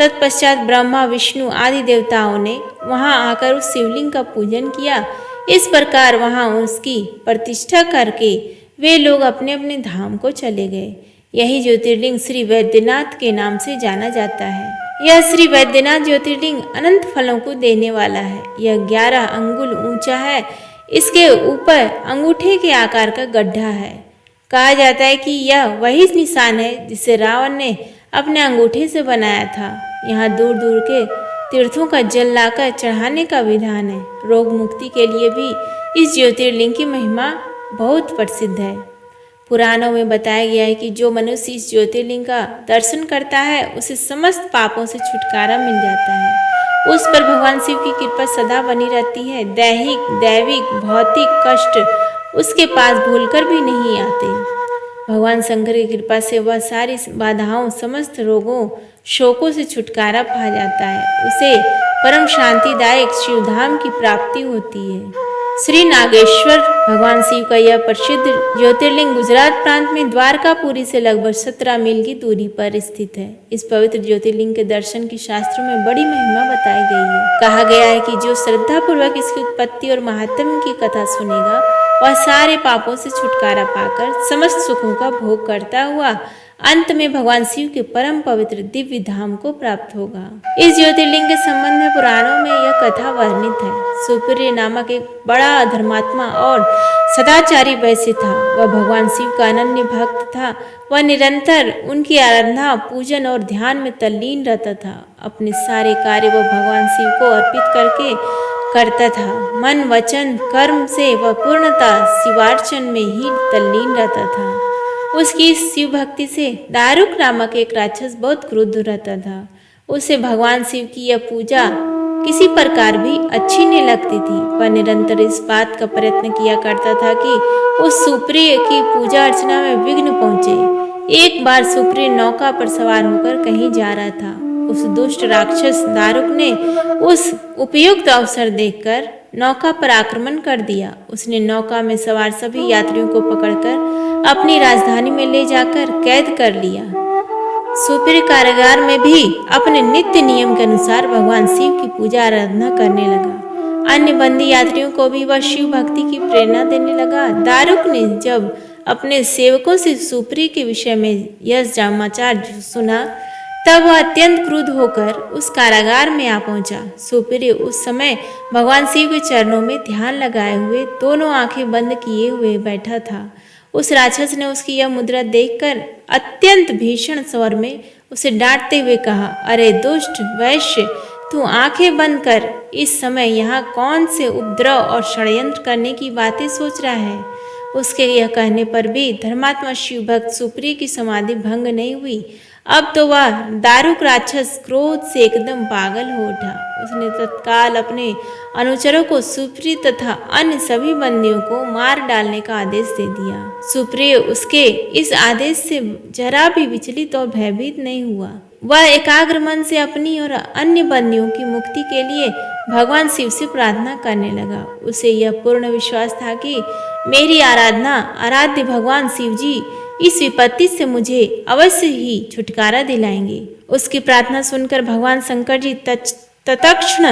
Speaker 1: तत्पश्चात ब्रह्मा, विष्णु आदि देवताओं ने वहां आकर उस शिवलिंग का पूजन किया। इस प्रकार वहां उसकी प्रतिष्ठा करके वे लोग अपने अपने धाम को चले गए। यही ज्योतिर्लिंग श्री वैद्यनाथ के नाम से जाना जाता है। यह श्री वैद्यनाथ ज्योतिर्लिंग अनंत फलों को देने वाला है। यह 11 अंगुल ऊंचा है। इसके ऊपर अंगूठे के आकार का गड्ढा है। कहा जाता है कि यह वही निशान है जिसे रावण ने अपने अंगूठे से बनाया था। यहाँ दूर दूर के तीर्थों का जल लाकर चढ़ाने का विधान है। रोग मुक्ति के लिए भी इस ज्योतिर्लिंग की महिमा बहुत प्रसिद्ध है। पुराणों में बताया गया है कि जो मनुष्य इस ज्योतिर्लिंग का दर्शन करता है उसे समस्त पापों से छुटकारा मिल जाता है। उस पर भगवान शिव की कृपा सदा बनी रहती है। दैहिक, दैविक, भौतिक कष्ट उसके पास भूलकर भी नहीं आते। भगवान शंकर की कृपा से वह सारी बाधाओं, समस्त रोगों, शोकों से छुटकारा पा जाता है। उसे परम शांतिदायक शिवधाम की प्राप्ति होती है। श्री नागेश्वर भगवान शिव का यह प्रसिद्ध ज्योतिर्लिंग गुजरात प्रांत में द्वारकापुरी से लगभग 17 मील की दूरी पर स्थित है। इस पवित्र ज्योतिर्लिंग के दर्शन की शास्त्रों में बड़ी महिमा बताई गई है। कहा गया है कि जो श्रद्धा पूर्वक इसकी उत्पत्ति और महात्म्य की कथा सुनेगा वह सारे पापों से छुटकारा पाकर समस्त सुखों का भोग करता हुआ अंत में भगवान शिव के परम पवित्र दिव्य धाम को प्राप्त होगा। इस ज्योतिर्लिंग के संबंध में पुराणों में यह कथा वर्णित है। सुप्रिय नामक एक बड़ा धर्मात्मा और सदाचारी वैश्य था। वह भगवान शिव का अनन्य भक्त था। वह निरंतर उनकी आराधना, पूजन और ध्यान में तल्लीन रहता था। अपने सारे कार्य वह भगवान शिव को अर्पित करके करता था। मन, वचन, कर्म से वह पूर्णतः शिवार्चन में ही तल्लीन रहता था। उसकी शिव भक्ति से दारुक नामक एक राक्षस बहुत क्रुद्ध रहता था। उसे भगवान शिव की यह पूजा किसी प्रकार भी अच्छी नहीं लगती थी। वह निरंतर इस बात का प्रयत्न किया करता था कि उस सुप्रिय की पूजा अर्चना में विघ्न पहुंचे। एक बार सुप्रिय नौका पर सवार होकर कहीं जा रहा था। उस दुष्ट राक्षस दारुक ने उस उपयुक्त अवसर देखकर नौका पर आक्रमण कर दिया। उसने नौका में सवार सभी यात्रियों को पकड़कर अपनी राजधानी में ले जाकर कैद कर लिया। सुप्रिय कारागार में भी अपने नित्य नियम के अनुसार भगवान शिव की पूजा आराधना करने लगा। अन्य बंदी यात्रियों को भी वह शिव भक्ति की प्रेरणा देने लगा। दारुक ने जब अपने सेवकों से सुप्रिय के विषय में यह समाचार सुना तब वह अत्यंत क्रुद्ध होकर उस कारागार में आ पहुंचा। सुप्रिय उस समय भगवान शिव के चरणों में ध्यान लगाए हुए दोनों आंखें बंद किए हुए बैठा था। उस राक्षस ने उसकी यह मुद्रा देखकर अत्यंत भीषण स्वर में उसे डांटते हुए कहा, अरे दुष्ट वैश्य, तू आंखें बंद कर इस समय यहाँ कौन से उपद्रव और षड्यंत्र करने की बातें सोच रहा है। उसके यह कहने पर भी धर्मात्मा शिव भक्त सुप्रिय की समाधि भंग नहीं हुई। अब तो वह दारुक राक्षस क्रोध से एकदम पागल हो उठा। उसने तत्काल अपने अनुचरों को सुप्रिय तथा अन्य सभी बंदियों को मार डालने का आदेश दे दिया। सुप्रिय उसके इस आदेश से जरा भी विचलित और भयभीत नहीं हुआ। वह एकाग्र मन से अपनी और अन्य बंदियों की मुक्ति के लिए भगवान शिव से प्रार्थना करने लगा। उसे यह पूर्ण विश्वास था कि मेरी आराधना आराध्य भगवान शिव जी इस विपत्ति से मुझे अवश्य ही छुटकारा दिलाएंगे। उसकी प्रार्थना सुनकर भगवान शंकर जी तत्क्षण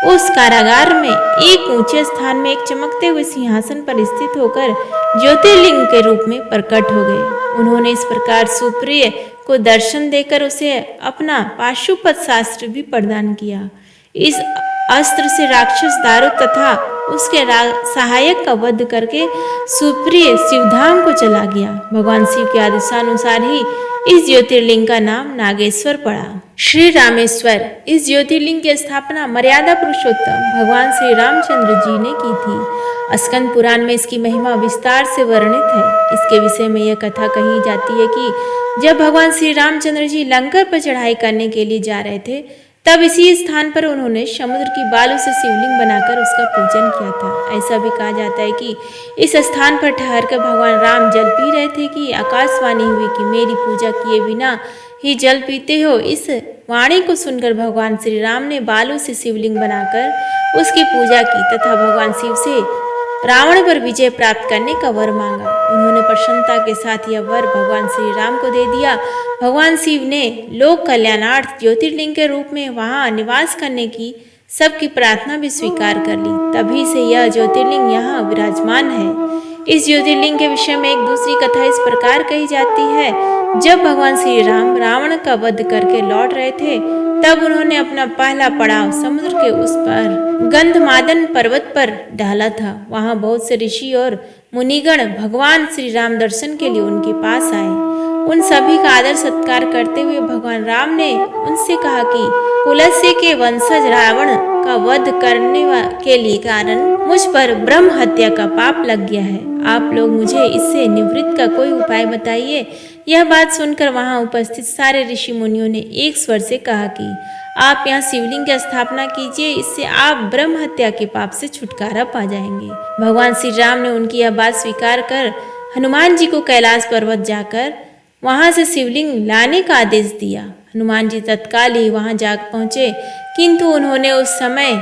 Speaker 1: उस कारागार में एक ऊंचे स्थान में एक चमकते हुए सिंहासन पर स्थित होकर ज्योतिर्लिंग के रूप में प्रकट हो गए। उन्होंने इस प्रकार सुप्रिय को दर्शन देकर उसे अपना पाशुपत शास्त्र भी प्रदान किया। इस अस्त्र से राक्षस दारुक तथा उसके सहायक का वध करके सुप्रिय शिवधाम को चला गया। भगवान शिव के आदेशानुसार ही इस ज्योतिर्लिंग का नाम नागेश्वर पड़ा। श्री रामेश्वर, इस ज्योतिर्लिंग की स्थापना मर्यादा पुरुषोत्तम भगवान श्री रामचंद्र जी ने की थी। स्कंद पुराण में इसकी महिमा विस्तार से वर्णित है। इसके विषय में यह कथा कही जाती है कि जब भगवान श्री रामचंद्र जी लंका पर चढ़ाई करने के लिए जा रहे थे, तब इसी स्थान पर उन्होंने समुद्र की बालू से शिवलिंग बनाकर उसका पूजन किया था। ऐसा भी कहा जाता है कि इस स्थान पर ठहरकर भगवान राम जल पी रहे थे कि आकाशवाणी हुई कि मेरी पूजा किए बिना ही जल पीते हो। इस वाणी को सुनकर भगवान श्री राम ने बालू से शिवलिंग बनाकर उसकी पूजा की तथा भगवान शिव से रावण पर विजय प्राप्त करने का वर मांगा। उन्होंने प्रसन्नता के साथ यह वर भगवान श्री राम को दे दिया। भगवान शिव ने लोक कल्याणार्थ ज्योतिर्लिंग के रूप में वहां निवास करने की सबकी प्रार्थना भी स्वीकार कर ली। तभी से यह ज्योतिर्लिंग यहाँ विराजमान है। इस ज्योतिर्लिंग के विषय में एक दूसरी कथा इस प्रकार कही जाती है। जब भगवान श्री राम रावण का वध करके लौट रहे थे, तब उन्होंने अपना पहला पड़ाव समुद्र के उस पर गंधमादन पर्वत पर डाला था। वहां बहुत से ऋषि और मुनिगण भगवान श्री राम दर्शन के लिए उनके पास आए। उन सभी का आदर सत्कार करते हुए भगवान राम ने उनसे कहा कि पुलस्त्य के वंशज रावण का वध करने के लिए कारण मुझ पर ब्रह्म हत्या का पाप लग गया है। आप लोग मुझे इससे निवृत्त का कोई उपाय बताइए। यह बात सुनकर वहां उपस्थित सारे ऋषि मुनियों ने एक स्वर से कहा कि आप यहाँ शिवलिंग की स्थापना कीजिए, इससे आप ब्रह्म हत्या के पाप से छुटकारा पा जाएंगे। भगवान श्री राम ने उनकी यह बात स्वीकार कर हनुमान जी को कैलाश पर्वत जाकर वहां से शिवलिंग लाने का आदेश दिया। हनुमान जी तत्काल ही वहां जा पहुंचे, किंतु उन्होंने उस समय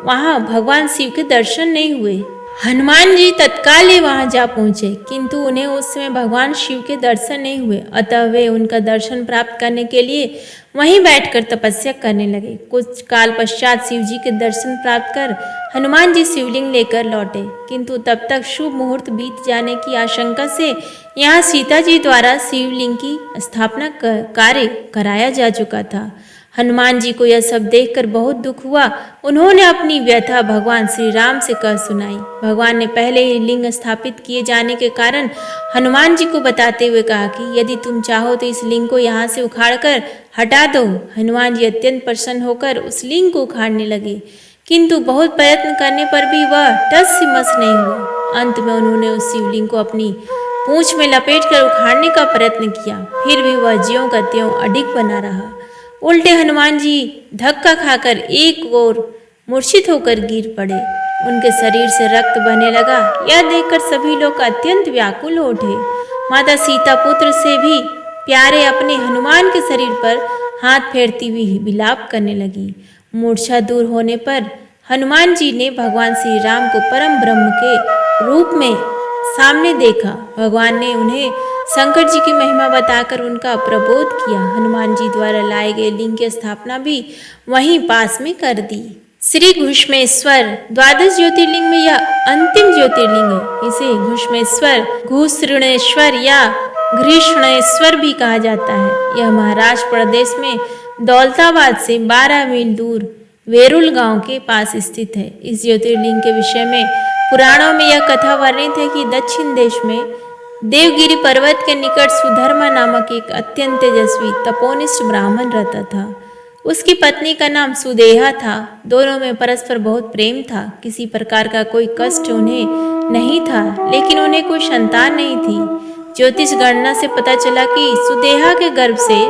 Speaker 1: वहां भगवान शिव के दर्शन नहीं हुए। हनुमान जी तत्काल ही वहां जा पहुंचे, किंतु उन्हें उस समय भगवान शिव के दर्शन नहीं हुए। अतः वे उनका दर्शन प्राप्त करने के लिए वहीं बैठकर तपस्या करने लगे। कुछ काल पश्चात शिव जी के दर्शन प्राप्त कर हनुमान जी शिवलिंग लेकर लौटे, किंतु तब तक शुभ मुहूर्त बीत जाने की आशंका से यहाँ सीता जी द्वारा शिवलिंग की स्थापना कार्य कराया जा चुका था। हनुमान जी को यह सब देखकर बहुत दुख हुआ। उन्होंने अपनी व्यथा भगवान श्री राम से कह सुनाई। भगवान ने पहले ही लिंग स्थापित किए जाने के कारण हनुमान जी को बताते हुए कहा कि यदि तुम चाहो तो इस लिंग को यहाँ से उखाड़कर हटा दो। हनुमान जी अत्यंत प्रसन्न होकर उस लिंग को उखाड़ने लगे, किंतु बहुत प्रयत्न करने पर भी वह टस से मस नहीं हुआ। अंत में उन्होंने उस शिवलिंग को अपनी पूंछ में लपेटकर उखाड़ने का प्रयत्न किया, फिर भी वह ज्यों का त्यों अडिग बना रहा। उल्टे हनुमान जी धक्का खाकर एक ओर मूर्छित होकर गिर पड़े। उनके शरीर से रक्त बहने लगा। यह देखकर सभी लोग अत्यंत व्याकुल हो उठे। माता सीता पुत्र से भी प्यारे अपने हनुमान के शरीर पर हाथ फेरती हुई विलाप करने लगी। मूर्छा दूर होने पर हनुमान जी ने भगवान श्री राम को परम ब्रह्म के रूप में सामने देखा। भगवान ने उन्हें शंकर जी की महिमा बताकर उनका प्रबोध किया। हनुमान जी द्वारा लाए गए लिंग की स्थापना भी वहीं पास में कर दी। श्री घुष्मेश्वर द्वादश ज्योतिर्लिंग में यह अंतिम ज्योतिर्लिंग है। इसे घुष्मेश्वर, घुसृणेश्वर या घृष्णेश्वर भी कहा जाता है। यह महाराष्ट्र प्रदेश में दौलताबाद से 12 मील दूर वेरुल गांव के पास स्थित है। इस ज्योतिर्लिंग के विषय में पुराणों में यह कथा वर्णित है कि दक्षिण देश में देवगिरी पर्वत के निकट सुधर्मा नामक एक अत्यंत तेजस्वी तपोनिष्ठ ब्राह्मण रहता था। उसकी पत्नी का नाम सुदेहा था। दोनों में परस्पर बहुत प्रेम था। किसी प्रकार का कोई कष्ट उन्हें नहीं था, लेकिन उन्हें कोई संतान नहीं थी। ज्योतिष गणना से पता चला कि सुदेहा के गर्भ से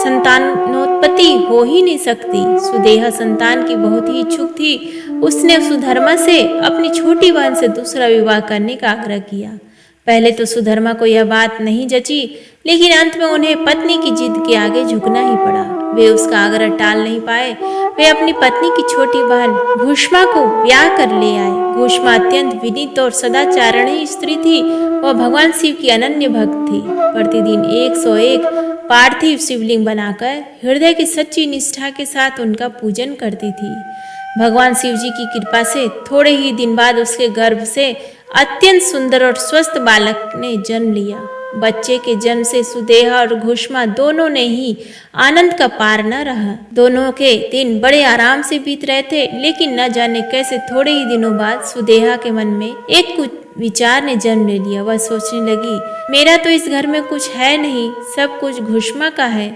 Speaker 1: संतानोत्पत्ति हो ही नहीं सकती। सुदेहा संतान की बहुत ही इच्छुक थी। उसने सुधर्मा से अपनी छोटी बहन से दूसरा विवाह करने का आग्रह किया। पहले तो सुधर्मा को यह बात नहीं जची, लेकिन अंत में उन्हें पत्नी की जिद के आगे झुकना ही पड़ा। वे उसका आग्रह टाल नहीं पाए। वे अपनी पत्नी की छोटी बहन घुष्मा को ब्याह कर ले आए। घुष्मा अत्यंत विनीत और सदाचारणी स्त्री थी। वह भगवान शिव की अनन्य भक्त थी। प्रतिदिन 101 पार्थिव शिवलिंग बनाकर हृदय की सच्ची निष्ठा के साथ उनका पूजन करती थी। भगवान शिव जी की कृपा से थोड़े ही दिन बाद उसके गर्भ से अत्यंत सुंदर और स्वस्थ बालक ने जन्म लिया। बच्चे के जन्म से सुदेहा और घुष्मा दोनों ने ही आनंद का पार न रहा। दोनों के दिन बड़े आराम से बीत रहे थे, लेकिन न जाने कैसे थोड़े ही दिनों बाद सुदेहा के मन में एक कुछ विचार ने जन्म ले लिया। वह सोचने लगी, मेरा तो इस घर में कुछ है नहीं, सब कुछ घुष्मा का है।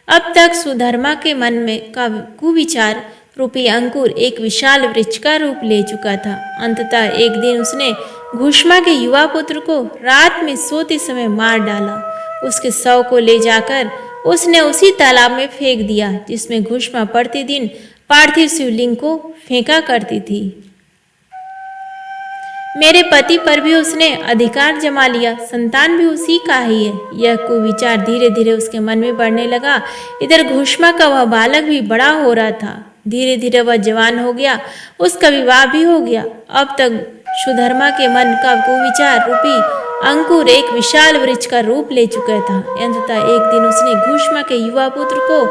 Speaker 1: अब तक सुधर्मा के मन में का कुविचार रूपी अंकुर एक विशाल वृक्ष का रूप ले चुका था। अंततः एक दिन उसने घुष्मा के युवा पुत्र को रात में सोते समय मार डाला। उसके शव को ले जाकर उसने उसी तालाब में फेंक दिया जिसमें घुष्मा प्रतिदिन पार्थिव शिवलिंग को फेंका करती थी। मेरे पति पर भी उसने अधिकार जमा लिया, संतान भी उसी का ही है। यह कुविचार धीरे धीरे उसके मन में बढ़ने लगा। इधर घुष्मा का वह बालक भी बड़ा हो रहा था। धीरे धीरे वह जवान हो गया, उसका विवाह भी हो गया। अब तक सुधर्मा के मन का कुविचार रूपी अंकुर एक विशाल वृक्ष का रूप ले चुका था। अंततः एक दिन उसने घुष्मा के युवा पुत्र को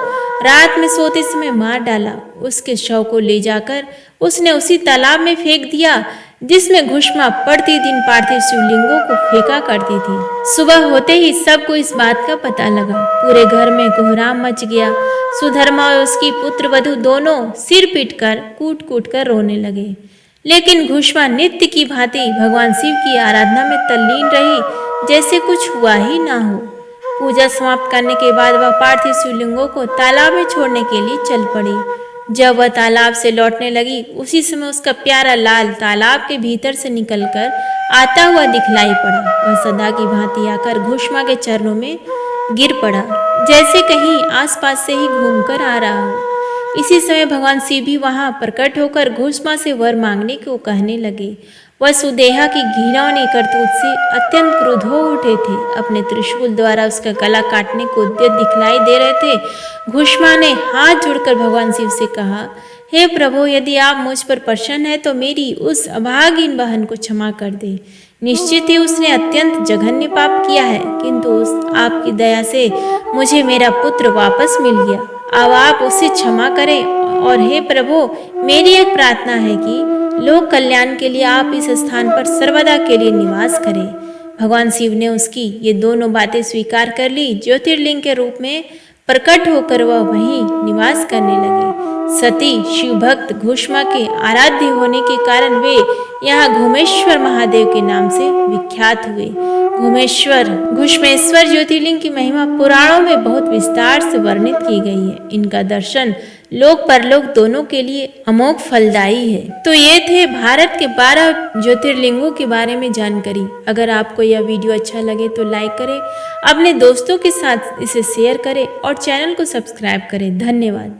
Speaker 1: रात में सोते समय मार डाला। उसके शव को ले जाकर उसने उसी तालाब में फेंक दिया जिसमें घुष्मा प्रतिदिन पार्थिव शिवलिंगों को फेंका करती थी। सुबह होते ही सबको इस बात का पता लगा। पूरे घर में कोहराम मच गया। सुधर्मा और उसकी पुत्र वधू दोनों सिर पीटकर कूट कूट कर रोने लगे, लेकिन घुष्मा नित्य की भांति भगवान शिव की आराधना में तल्लीन रही, जैसे कुछ हुआ ही ना हो। पूजा समाप्त करने के बाद वह पार्थिव शिवलिंगों को तालाब में छोड़ने के लिए चल पड़ी। जब वह तालाब से लौटने लगी, उसी समय उसका प्यारा लाल तालाब के भीतर से निकलकर आता हुआ दिखलाई पड़ा। वह सदा की भांति आकर घुष्मा के चरणों में गिर पड़ा, जैसे कहीं आसपास से ही घूमकर आ रहा हो। इसी समय भगवान शिव भी वहां प्रकट होकर घुष्मा से वर मांगने को कहने लगे। वह सुदेहा की घिनौनी करतूत से अत्यंत क्रुद्ध हो उठे थे। अपने त्रिशूल द्वारा उसका गला काटने को उद्यत दिखलाई दे रहे थे। घुष्मा ने हाथ जोड़कर भगवान शिव से कहा, हे प्रभु, यदि आप मुझ पर प्रसन्न है तो मेरी उस अभागिन बहन को क्षमा कर दे। निश्चित ही उसने अत्यंत जघन्य पाप किया है, किंतु आपकी दया से मुझे मेरा पुत्र वापस मिल गया। अब आप उसे क्षमा करें। और हे प्रभु, मेरी एक प्रार्थना है कि लोक कल्याण के लिए आप इस स्थान पर सर्वदा के लिए निवास करें। भगवान शिव ने उसकी ये दोनों बातें स्वीकार कर ली। ज्योतिर्लिंग के रूप में प्रकट होकर वह वहीं निवास करने लगे। सती शिव भक्त घुष्मा के आराध्य होने के कारण वे यहाँ घुमेश्वर महादेव के नाम से विख्यात हुए। घुष्मेश्वर ज्योतिर्लिंग की महिमा पुराणों में बहुत विस्तार से वर्णित की गई है। इनका दर्शन लोक परलोक दोनों के लिए अमोघ फलदायी है। तो ये थे भारत के 12 ज्योतिर्लिंगों के बारे में जानकारी। अगर आपको यह वीडियो अच्छा लगे तो लाइक करें, अपने दोस्तों के साथ इसे शेयर करें और चैनल को सब्सक्राइब करें। धन्यवाद।